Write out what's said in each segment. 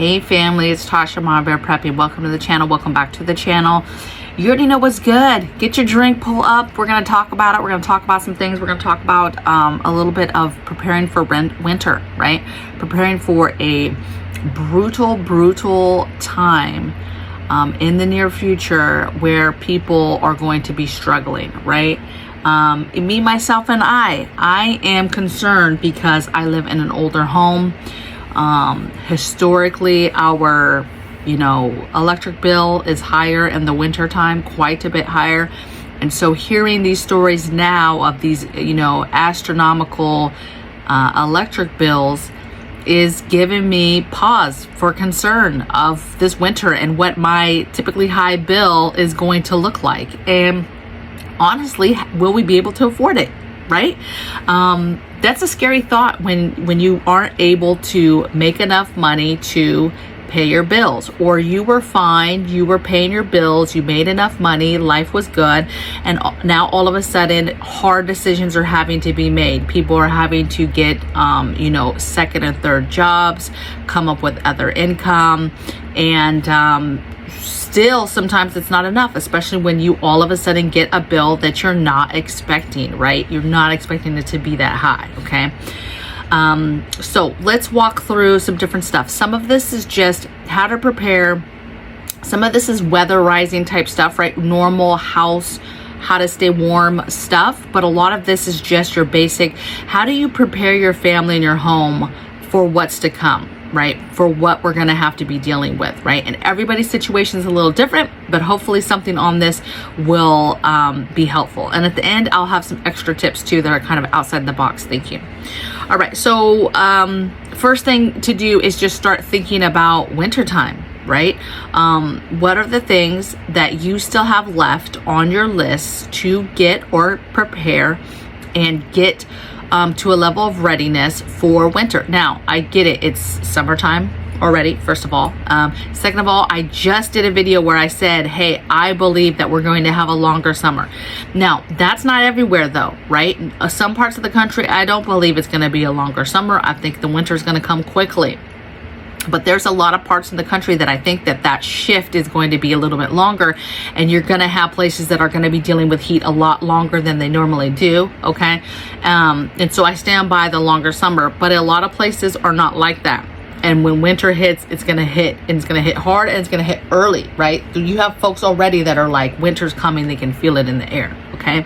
Hey family, it's Tasha MAMABEAR Preppy. Welcome to the channel. Welcome back to the channel. You already know what's good. Get your drink, pull up. We're going to talk about it. We're going to talk about some things. We're going to talk about a little bit of preparing for winter, right? Preparing for a brutal time in the near future where people are going to be struggling, right? Me, myself, and I am concerned because I live in an older home. Historically, our electric bill is higher in the winter time, quite a bit higher. And so hearing these stories now of these astronomical electric bills is giving me pause for concern of this winter and what my typically high bill is going to look like. And honestly, will we be able to afford it, right? That's a scary thought when you aren't able to make enough money to pay your bills, or you were fine, you were paying your bills, you made enough money, life was good, and now all of a sudden hard decisions are having to be made. People are having to get second and third jobs, come up with other income, and still sometimes it's not enough, especially when you all of a sudden get a bill that you're not expecting, right? You're not expecting it to be that high, okay? So let's walk through some different stuff. Some of this is just how to prepare. Some of this is weatherizing type stuff, right? Normal house, how to stay warm stuff. But a lot of this is just your basic, how do you prepare your family and your home for what's to come, right? For what we're going to have to be dealing with, right? And everybody's situation is a little different, but hopefully something on this will be helpful. And at the end, I'll have some extra tips too that are kind of outside the box. Thank you. All right. So first thing to do is just start thinking about wintertime, right? What are the things that you still have left on your list to get or prepare and get to a level of readiness for winter? Now, I get it. It's summertime already, first of all. Second of all, I just did a video where I said, hey, I believe that we're going to have a longer summer. Now, that's not everywhere though, right? Some parts of the country, I don't believe it's going to be a longer summer. I think the winter is going to come quickly. But there's a lot of parts in the country that I think that shift is going to be a little bit longer, and you're going to have places that are going to be dealing with heat a lot longer than they normally do, okay? And so I stand by the longer summer, but a lot of places are not like that. And when winter hits, it's going to hit, and it's going to hit hard, and it's going to hit early, right? You have folks already that are like, winter's coming, they can feel it in the air, okay?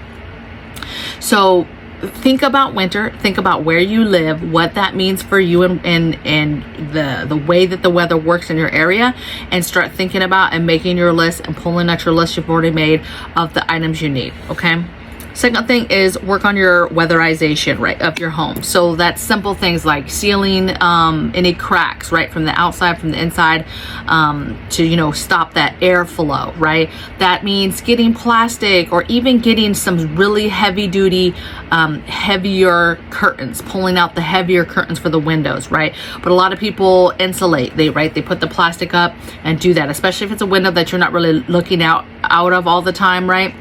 So think about winter, think about where you live, what that means for you, and the way that the weather works in your area, and start thinking about and making your list and pulling out your list you've already made of the items you need, okay? Second thing is work on your weatherization, right, of your home. So that's simple things like sealing any cracks, right, from the outside, from the inside, to stop that airflow, right? That means getting plastic, or even getting some really heavy duty, heavier curtains, pulling out the heavier curtains for the windows, right? But a lot of people insulate, they put the plastic up and do that, especially if it's a window that you're not really looking out of all the time, right?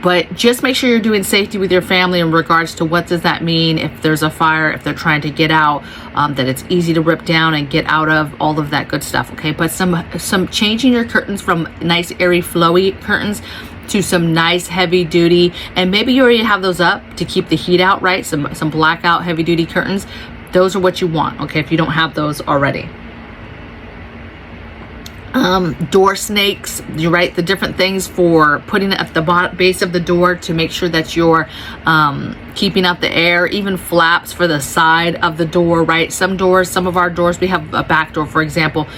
But just make sure you're doing safety with your family in regards to what does that mean if there's a fire, if they're trying to get out, that it's easy to rip down and get out of, all of that good stuff, okay? But some changing your curtains from nice airy flowy curtains to some nice heavy duty, and maybe you already have those up to keep the heat out, right? Some blackout heavy duty curtains. Those are what you want, okay, if you don't have those already. Door snakes, you write the different things for putting it at the base of the door to make sure that you're keeping out the air, even flaps for the side of the door, right? Some of our doors, we have a back door, for example,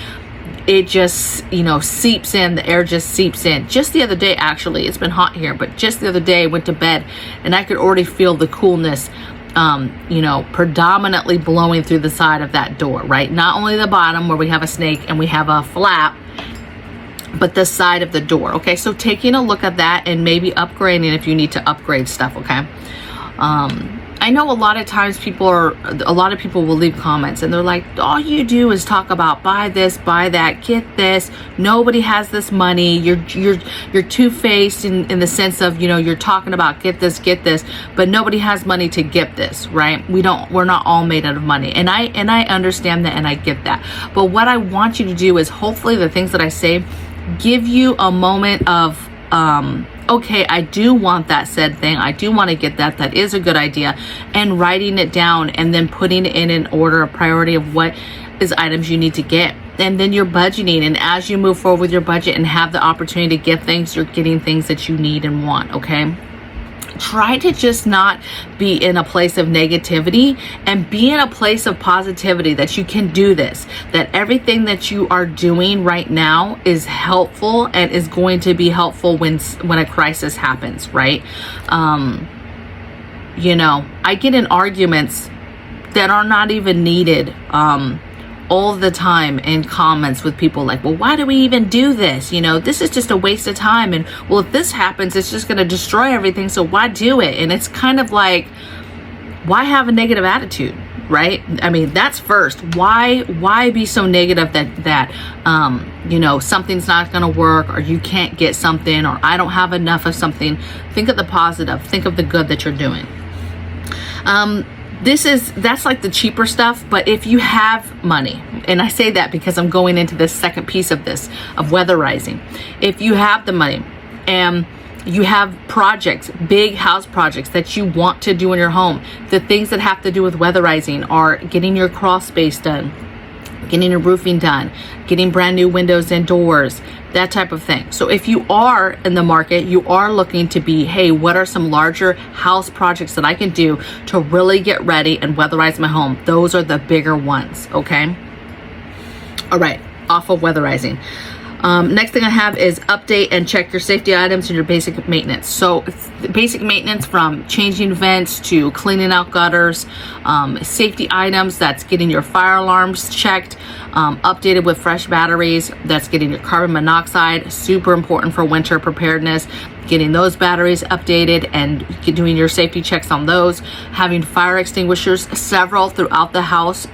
it just seeps in, the air just seeps in. Just the other day, actually, it's been hot here, but just the other day I went to bed and I could already feel the coolness predominantly blowing through the side of that door, right? Not only the bottom where we have a snake and we have a flap, but the side of the door, okay? So taking a look at that and maybe upgrading if you need to upgrade stuff, okay? I know a lot of times a lot of people will leave comments and they're like, all you do is talk about buy this, buy that, get this. Nobody has this money. You're two-faced in the sense of, you know, you're talking about get this, but nobody has money to get this, right? We're not all made out of money. And I understand that and I get that. But what I want you to do is hopefully the things that I say give you a moment of, okay, I do want that said thing. I do want to get that. That is a good idea. And writing it down and then putting it in an order of priority of what is items you need to get. And then you're budgeting. And as you move forward with your budget and have the opportunity to get things, you're getting things that you need and want, okay? Try to just not be in a place of negativity and be in a place of positivity that you can do this, that everything that you are doing right now is helpful and is going to be helpful when a crisis happens, right? You know, I get in arguments that are not even needed all the time in comments with people like, well, why do we even do this? You know, this is just a waste of time. And well, if this happens, it's just going to destroy everything. So why do it? And it's kind of like, why have a negative attitude, right? I mean, that's first. Why be so negative that you know, something's not going to work, or you can't get something, or I don't have enough of something. Think of the positive. Think of the good that you're doing. That's like the cheaper stuff, but if you have money, and I say that because I'm going into this second piece of this, of weatherizing. If you have the money and you have projects, big house projects that you want to do in your home, the things that have to do with weatherizing are getting your crawl space done, getting your roofing done, getting brand new windows and doors, that type of thing. So if you are in the market, you are looking to be, hey, what are some larger house projects that I can do to really get ready and weatherize my home? Those are the bigger ones, okay? All right, off of weatherizing. Next thing I have is update and check your safety items and your basic maintenance. So basic maintenance, from changing vents to cleaning out gutters, safety items, that's getting your fire alarms checked, updated with fresh batteries, that's getting your carbon monoxide, super important for winter preparedness, getting those batteries updated and doing your safety checks on those, having fire extinguishers, several throughout the house.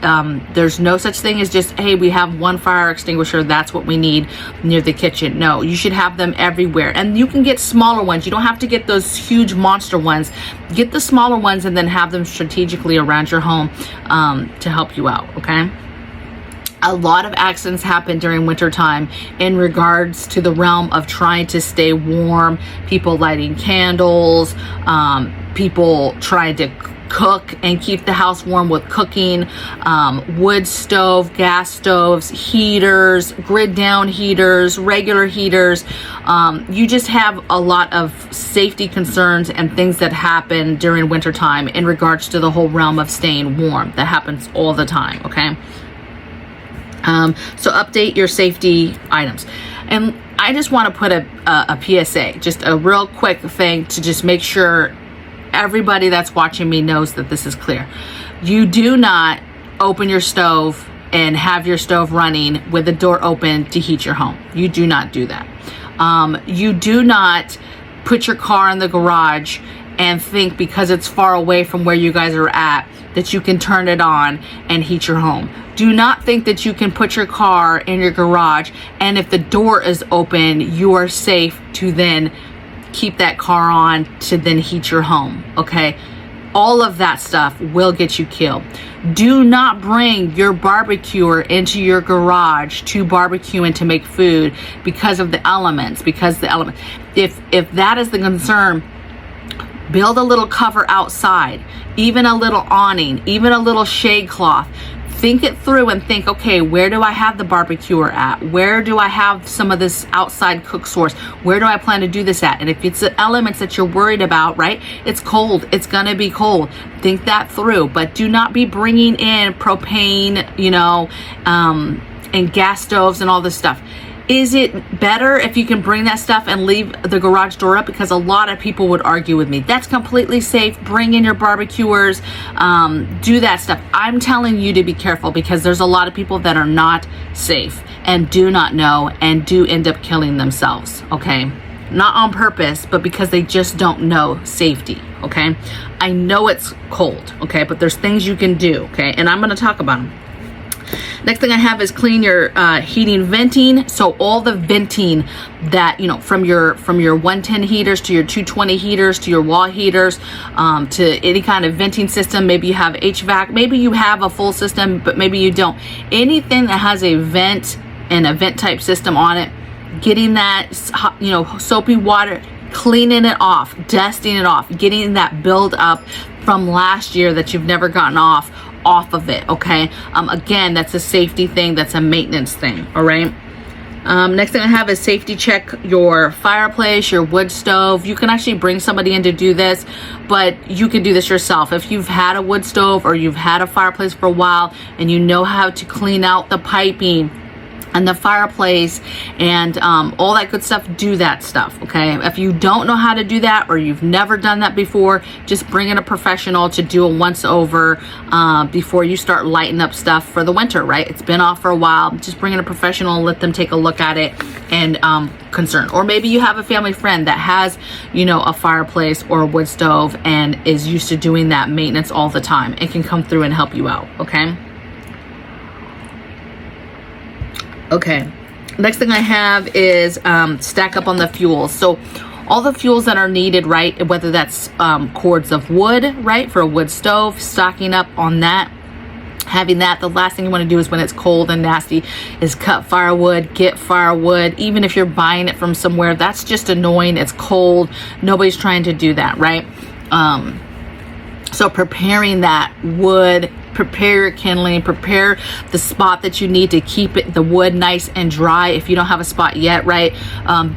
There's no such thing as just, hey, we have one fire extinguisher, that's what we need near the kitchen. No, you should have them everywhere. And you can get smaller ones. You don't have to get those huge monster ones. Get the smaller ones and then have them strategically around your home to help you out, okay? A lot of accidents happen during wintertime in regards to the realm of trying to stay warm, people lighting candles, people trying to cook and keep the house warm with cooking, wood stove, gas stoves, heaters, grid down heaters, regular heaters. You just have a lot of safety concerns and things that happen during wintertime in regards to the whole realm of staying warm. That happens all the time, okay? So update your safety items. And I just want to put a PSA, just a real quick thing to just make sure everybody that's watching me knows that this is clear. You do not open your stove and have your stove running with the door open to heat your home. You do not do that. You do not put your car in the garage and think because it's far away from where you guys are at that you can turn it on and heat your home. Do not think that you can put your car in your garage and if the door is open, you are safe to then keep that car on to then heat your home, okay? All of that stuff will get you killed. Do not bring your barbecuer into your garage to barbecue and to make food because of the elements, If that is the concern, build a little cover outside, even a little awning, even a little shade cloth. Think it through and think, okay, where do I have the barbecuer at? Where do I have some of this outside cook source? Where do I plan to do this at? And if it's the elements that you're worried about, right? It's cold. It's going to be cold. Think that through. But do not be bringing in propane, you know, and gas stoves and all this stuff. Is it better if you can bring that stuff and leave the garage door up? Because a lot of people would argue with me. That's completely safe. Bring in your barbecuers. Do that stuff. I'm telling you to be careful because there's a lot of people that are not safe and do not know and do end up killing themselves. Okay. not on purpose, but because they just don't know safety, okay? I know it's cold, okay, but there's things you can do, okay, and I'm going to talk about them. Next thing I have is clean your heating venting. So all the venting that, you know, from your 110 heaters to your 220 heaters to your wall heaters, to any kind of venting system. Maybe you have HVAC, maybe you have a full system, but maybe you don't. Anything that has a vent and a vent type system on it, getting that, you know, soapy water, cleaning it off, dusting it off, getting that build up from last year that you've never gotten off of it, okay? Again, that's a safety thing, that's a maintenance thing, all right? Next thing I have is safety check your fireplace, your wood stove. You can actually bring somebody in to do this, but you can do this yourself. If you've had a wood stove or you've had a fireplace for a while and you know how to clean out the piping and the fireplace and all that good stuff, do that stuff, okay? If you don't know how to do that or you've never done that before, just bring in a professional to do a once over before you start lighting up stuff for the winter, right? It's been off for a while. Just bring in a professional and let them take a look at it and concern. Or maybe you have a family friend that has, you know, a fireplace or a wood stove and is used to doing that maintenance all the time. It can come through and help you out, okay? Okay, next thing I have is stack up on the fuels. So all the fuels that are needed, right, whether that's cords of wood, right, for a wood stove, stocking up on that, having that. The last thing you want to do is when it's cold and nasty is cut firewood, get firewood. Even if you're buying it from somewhere, that's just annoying. It's cold. Nobody's trying to do that, right? So preparing that wood, prepare your kindling, prepare the spot that you need to keep the wood nice and dry. If you don't have a spot yet, right,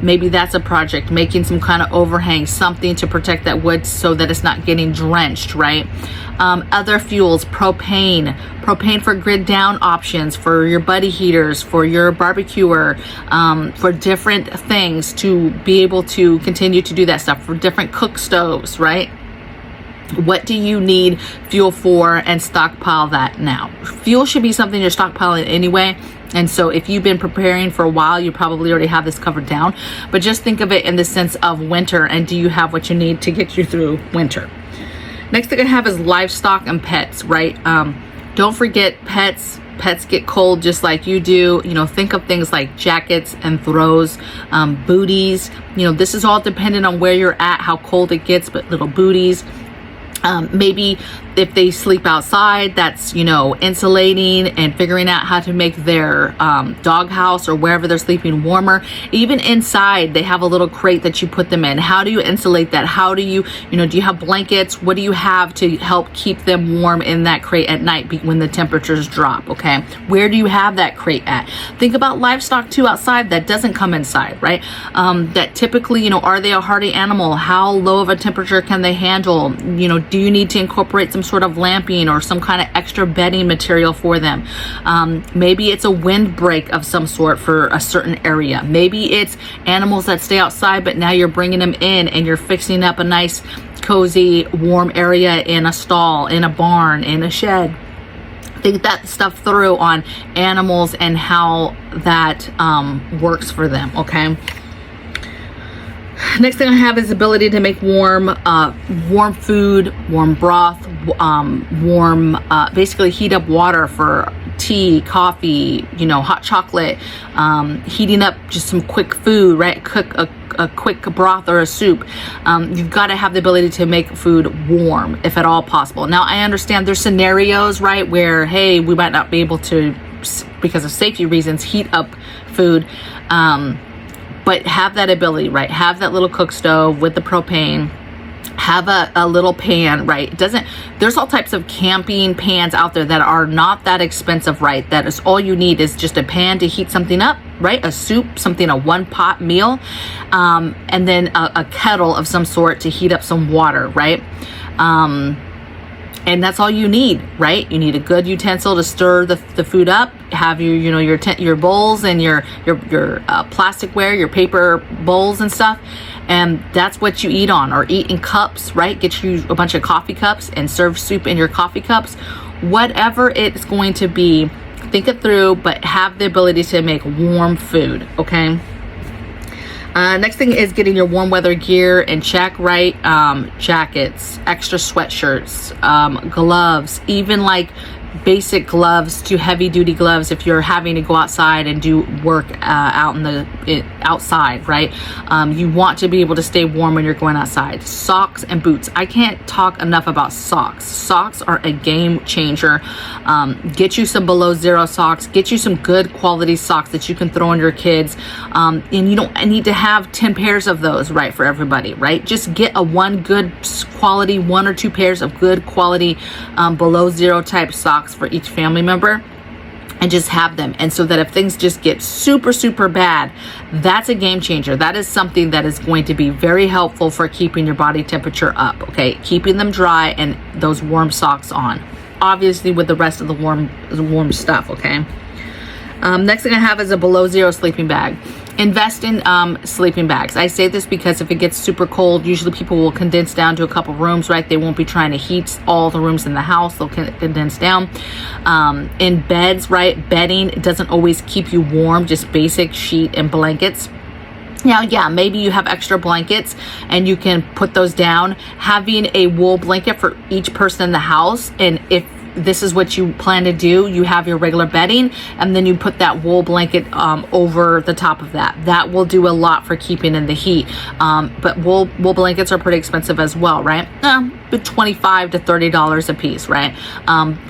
maybe that's a project, making some kind of overhang, something to protect that wood so that it's not getting drenched, right? Other fuels, propane for grid down options, for your buddy heaters, for your barbecuer, for different things to be able to continue to do that stuff, for different cook stoves, right? What do you need fuel for, and stockpile that now. Fuel should be something you're stockpiling anyway. And so if you've been preparing for a while, you probably already have this covered down. But just think of it in the sense of winter, and do you have what you need to get you through winter? Next thing I have is livestock and pets, right? Don't forget pets. Pets get cold just like you do. You know, think of things like jackets and throws, booties. You know, this is all dependent on where you're at, how cold it gets, but little booties. Maybe if they sleep outside, that's, you know, insulating and figuring out how to make their dog house or wherever they're sleeping warmer. Even inside, they have a little crate that you put them in. How do you insulate that? How do you, do you have blankets? What do you have to help keep them warm in that crate at night when the temperatures drop, okay? Where do you have that crate at? Think about livestock too outside that doesn't come inside, right? That typically, are they a hardy animal? How low of a temperature can they handle? Do you need to incorporate some sort of lamping or some kind of extra bedding material for them? Maybe it's a windbreak of some sort for a certain area. Maybe it's animals that stay outside, but now you're bringing them in and you're fixing up a nice, cozy, warm area in a stall, in a barn, in a shed. Think that stuff through on animals and how that works for them, okay? Next thing I have is ability to make warm food, warm broth, basically heat up water for tea, coffee, hot chocolate, heating up just some quick food, right? Cook a quick broth or a soup. You've got to have the ability to make food warm, if at all possible. Now, I understand there's scenarios, right, where, hey, we might not be able to, because of safety reasons, heat up food. But have that ability, right? Have that little cook stove with the propane. Have a little pan, right? There's all types of camping pans out there that are not that expensive, right? That is all you need is just a pan to heat something up, right? A soup, a one-pot meal, and then a kettle of some sort to heat up some water, right? And that's all you need, right? You need a good utensil to stir the food up. Have your bowls and your plasticware, your paper bowls and stuff, and that's what you eat on, or eat in cups, right? Get you a bunch of coffee cups and serve soup in your coffee cups. Whatever it's going to be, think it through, but have the ability to make warm food, okay? Next thing is getting your warm weather gear in check, right? Jackets, extra sweatshirts, gloves, even like basic gloves to heavy duty gloves if you're having to go outside and do work outside, right? You want to be able to stay warm when you're going outside. Socks and boots. I can't talk enough about socks. Socks are a game changer. Get you some below zero socks. Get you some good quality socks that you can throw on your kids. And you don't need to have 10 pairs of those, right, for everybody, right? Just get one good quality, 1 or 2 pairs of good quality below zero type socks for each family member, and just have them. And so that if things just get super, super bad, that's a game changer. That is something that is going to be very helpful for keeping your body temperature up, okay? Keeping them dry and those warm socks on. Obviously with the rest of the warm stuff, okay? Next thing I have is a below zero sleeping bag. Invest in sleeping bags. I say this because if it gets super cold, usually people will condense down to a couple rooms, right? They won't be trying to heat all the rooms in the house. They'll condense down. In beds, right? Bedding doesn't always keep you warm, just basic sheet and blankets. Now, yeah, maybe you have extra blankets and you can put those down. Having a wool blanket for each person in the house, and if this is what you plan to do, you have your regular bedding and then you put that wool blanket over the top of that. That will do a lot for keeping in the heat. But wool blankets are pretty expensive as well, right? But $25 to $30 a piece, right?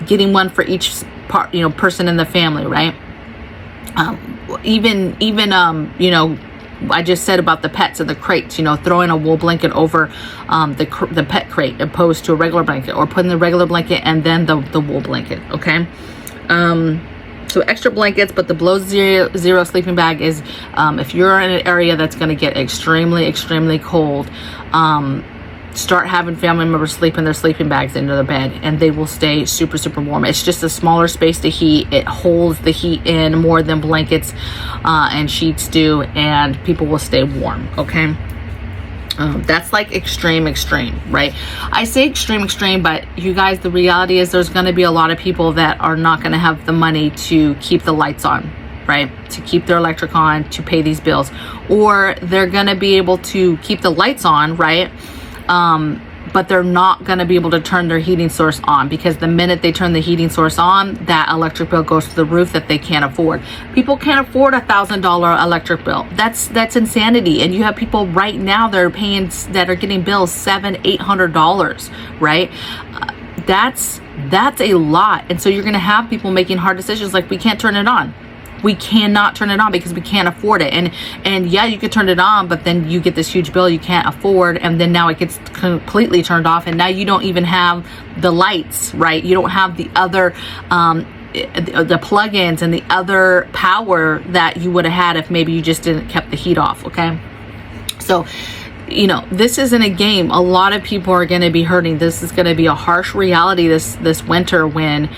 Getting one for each person in the family, right? Even I just said about the pets and the crates, throwing a wool blanket over the pet crate opposed to a regular blanket, or putting the regular blanket and then the wool blanket, okay? So extra blankets, but the below zero sleeping bag is, if you're in an area that's going to get extremely, extremely cold, start having family members sleep in their sleeping bags into the bed, and they will stay super, super warm. It's just a smaller space to heat. It holds the heat in more than blankets and sheets do, and people will stay warm, okay? That's like extreme, right? I say extreme, but you guys, the reality is there's going to be a lot of people that are not going to have the money to keep the lights on, right? To keep their electric on, to pay these bills, or they're going to be able to keep the lights on, right? But they're not going to be able to turn their heating source on, because the minute they turn the heating source on, that electric bill goes to the roof that they can't afford. People can't afford $1,000 electric bill. That's insanity. And you have people right now that are getting bills $700-800, right? That's a lot. And so you're going to have people making hard decisions like, we can't turn it on. We cannot turn it on because we can't afford it. And yeah, you could turn it on, but then you get this huge bill you can't afford, and then now it gets completely turned off, and now you don't even have the lights, right? You don't have the other the plug-ins and the other power that you would have had if maybe you just didn't kept the heat off, okay? So this isn't a game. A lot of people are going to be hurting. This is going to be a harsh reality this winter when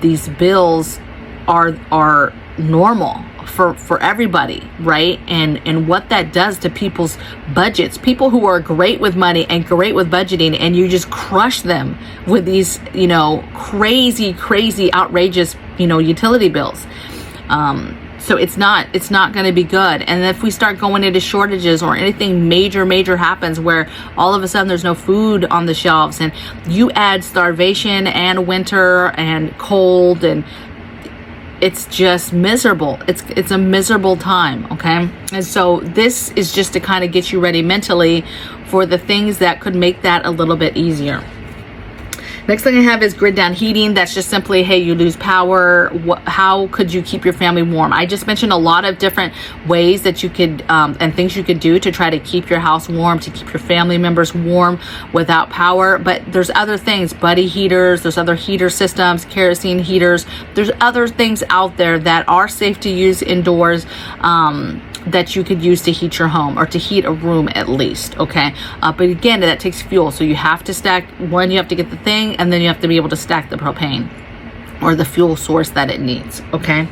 these bills are normal for everybody, right? And what that does to people's budgets, people who are great with money and great with budgeting, and you just crush them with these crazy outrageous utility bills. So it's not going to be good. And if we start going into shortages, or anything major happens where all of a sudden there's no food on the shelves, and you add starvation and winter and cold, and it's just miserable. It's a miserable time, okay? And so this is just to kind of get you ready mentally for the things that could make that a little bit easier. Next thing I have is grid down heating. That's just simply, hey, you lose power. How could you keep your family warm? I just mentioned a lot of different ways that you could, and things you could do to try to keep your house warm, to keep your family members warm without power. But there's other things, buddy heaters, there's other heater systems, kerosene heaters. There's other things out there that are safe to use indoors, that you could use to heat your home, or to heat a room at least, okay? But again, that takes fuel. So you have to stack, one, you have to get the thing, and then you have to be able to stack the propane or the fuel source that it needs, okay?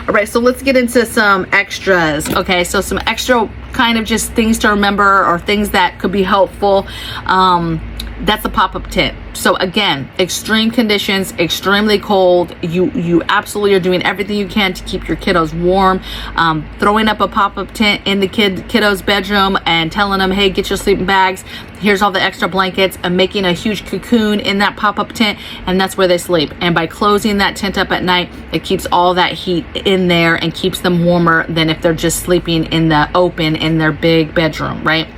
All right, so let's get into some extras, okay? So some extra kind of just things to remember, or things that could be helpful. That's a pop-up tent. So again, extreme conditions, extremely cold. You absolutely are doing everything you can to keep your kiddos warm. Throwing up a pop-up tent in the kiddo's bedroom and telling them, hey, get your sleeping bags. Here's all the extra blankets, and making a huge cocoon in that pop-up tent, and that's where they sleep. And by closing that tent up at night, it keeps all that heat in there and keeps them warmer than if they're just sleeping in the open in their big bedroom, right?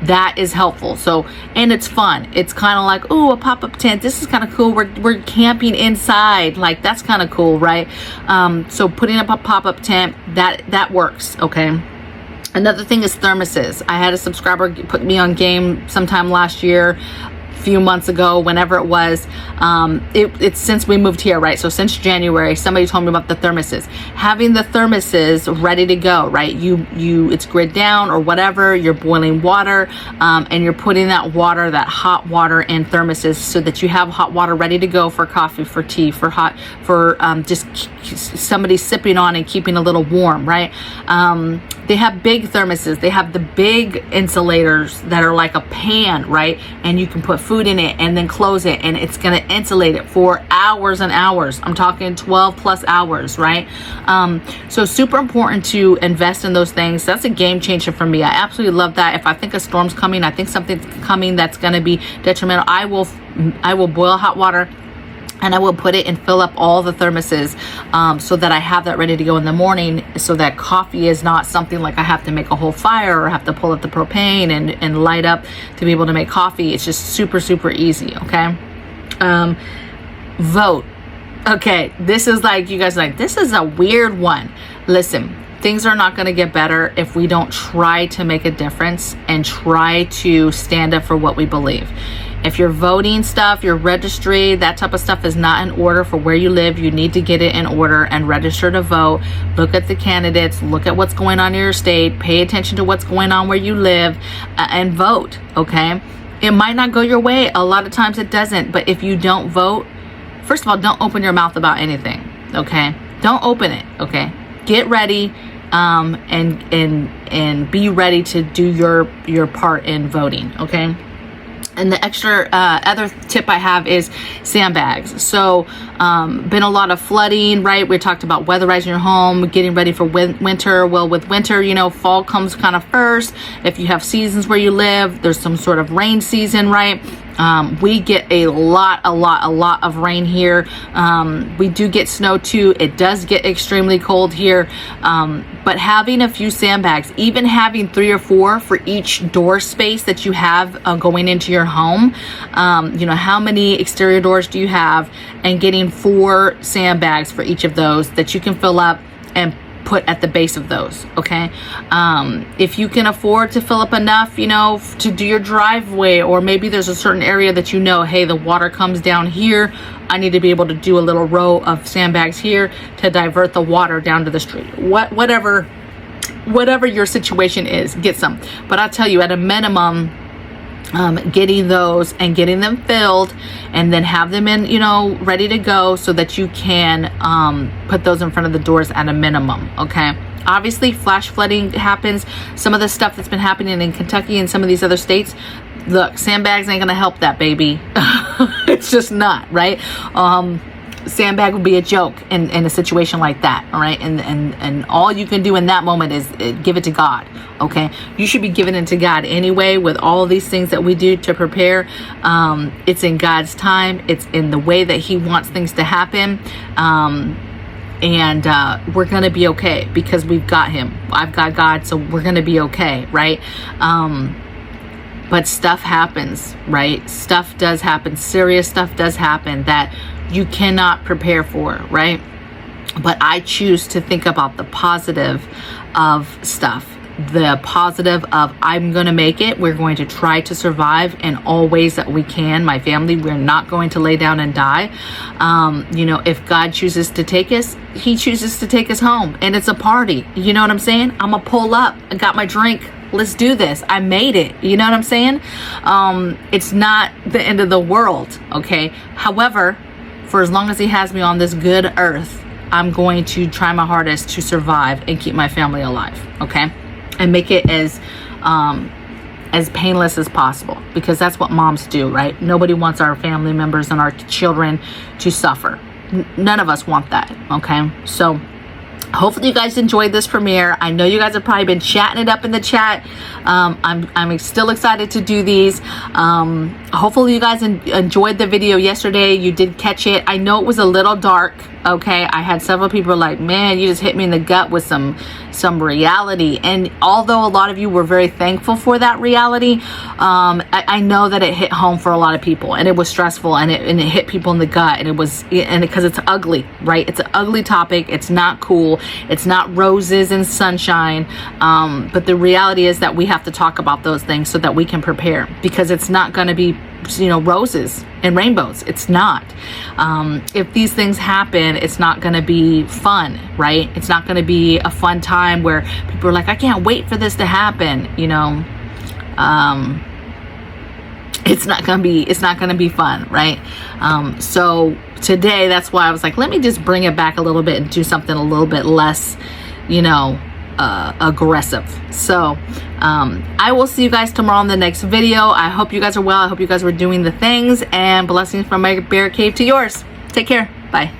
That is helpful. So, and it's fun. It's kind of like, oh, a pop-up tent. This is kind of cool. We're camping inside. Like, that's kind of cool, right? So putting up a pop-up tent, that works, okay? Another thing is thermoses. I had a subscriber put me on game sometime last year, few months ago, whenever it was. It's since we moved here, right? So since January, somebody told me about the thermoses. Having the thermoses ready to go, right? It's grid down or whatever. You're boiling water, and you're putting that hot water in thermoses so that you have hot water ready to go for coffee, for tea, for just somebody sipping on and keeping a little warm, right? They have big thermoses. They have the big insulators that are like a pan, right? And you can put food in it and then close it, and it's going to insulate it for hours and hours. I'm talking 12 plus hours, right? So super important to invest in those things. That's a game changer for me. I absolutely love that. If I think a storm's coming, I think something's coming that's going to be detrimental, I will boil hot water, and I will put it and fill up all the thermoses, so that I have that ready to go in the morning, so that coffee is not something like I have to make a whole fire or have to pull up the propane and light up to be able to make coffee. It's just super, super easy, okay? Vote. Okay, this is like, you guys are like, this is a weird one. Listen, things are not going to get better if we don't try to make a difference and try to stand up for what we believe. If your voting stuff, your registry, that type of stuff is not in order for where you live, you need to get it in order and register to vote. Look at the candidates, look at what's going on in your state, pay attention to what's going on where you live, and vote, okay? It might not go your way. A lot of times it doesn't, but if you don't vote, first of all, don't open your mouth about anything, okay? Don't open it, okay? Get ready, and be ready to do your part in voting, okay? And the extra other tip I have is sandbags. So been a lot of flooding, right? We talked about weatherizing your home, getting ready for winter. Well, with winter, you know, fall comes kind of first. If you have seasons where you live, there's some sort of rain season, right? We get a lot of rain here. We do get snow too. It does get extremely cold here. But having a few sandbags, even having 3 or 4 for each door space that you have going into your home, you know, how many exterior doors do you have, and getting 4 sandbags for each of those that you can fill up and put at the base of those, okay? If you can afford to fill up enough, you know, to do your driveway, or maybe there's a certain area that you know, hey, the water comes down here, I need to be able to do a little row of sandbags here to divert the water down to the street. Whatever your situation is, get some. But I'll tell you, at a minimum, getting those and getting them filled, and then have them in, you know, ready to go, so that you can put those in front of the doors at a minimum, okay? Obviously, flash flooding happens. Some of the stuff that's been happening in Kentucky and some of these other states, look, sandbags ain't gonna help that, baby. It's just not, right? Sandbag would be a joke in a situation like that, all right? And all you can do in that moment is give it to God, okay? You should be giving it to God anyway with all these things that we do to prepare. It's in God's time. It's in the way that He wants things to happen. And we're going to be okay because we've got Him. I've got God, so we're going to be okay, right? But stuff happens, right? Stuff does happen. Serious stuff does happen that you cannot prepare for, right? But I choose to think about the positive of stuff. The positive of, I'm going to make it. We're going to try to survive in all ways that we can. My family, we're not going to lay down and die. You know, if God chooses to take us, He chooses to take us home. And it's a party. You know what I'm saying? I'm going to pull up. I got my drink. Let's do this. I made it. You know what I'm saying? It's not the end of the world, okay? However, for as long as He has me on this good earth, I'm going to try my hardest to survive and keep my family alive, okay? And make it as as painless as possible, because that's what moms do, right? Nobody wants our family members and our children to suffer. None of us want that, okay? So hopefully you guys enjoyed this premiere. I know you guys have probably been chatting it up in the chat. I'm still excited to do these. Hopefully you guys enjoyed the video yesterday. You did catch it. I know it was a little dark, okay? I had several people like, man, you just hit me in the gut with some reality. And although a lot of you were very thankful for that reality, I know that it hit home for a lot of people, and it was stressful, and it hit people in the gut, and because it's ugly, right? It's an ugly topic. It's not cool. It's not roses and sunshine. But the reality is that we have to talk about those things so that we can prepare, because it's not going to be, roses and rainbows. It's not. If these things happen, it's not going to be fun, right? It's not going to be a fun time where people are like, I can't wait for this to happen. It's not going to be fun, right? So today, that's why I was like, let me just bring it back a little bit and do something a little bit less, aggressive. So I will see you guys tomorrow in the next video. I hope you guys are well. I hope you guys were doing the things, and blessings from my bear cave to yours. Take care. Bye.